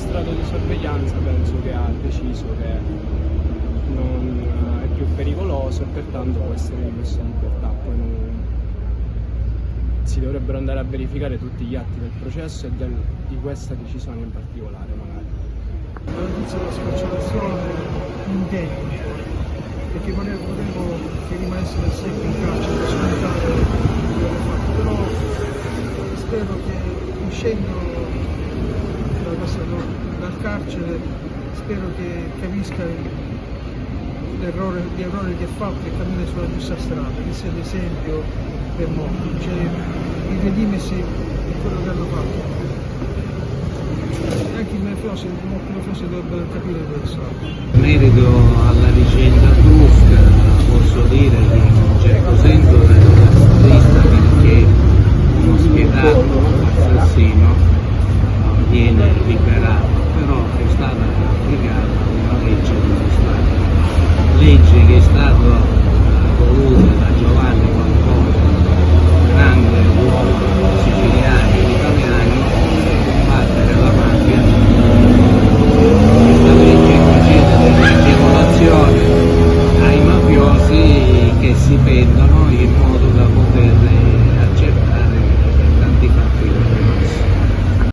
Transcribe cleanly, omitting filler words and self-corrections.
magistrato di sorveglianza penso che ha deciso che non è più pericoloso e pertanto può essere rimesso in libertà. Poi si dovrebbero andare a verificare tutti gli atti del processo e di questa decisione in particolare magari. La notizia della scarcerazione in tempo, perché volevo che rimanesse nel secco in carcere, però spero che uscendo dal carcere, spero che capisca gli errori che ha fatto e cammina sulla giusta strada, che sia l'esempio per molti, cioè il redimersi di quello che hanno fatto. Anche i mafiosi dovrebbero capire questo. In merito alla vicenda Crusca posso dire che in un certo senso è una triste perché uno schiedato assassino non viene liberato, però è stata applicata una legge che è stata voluta da Giovanni Falcone, grande uomo siciliano e italiano, per combattere la mafia. Questa legge concede delle agevolazioni ai mafiosi che si pendono in modo da poter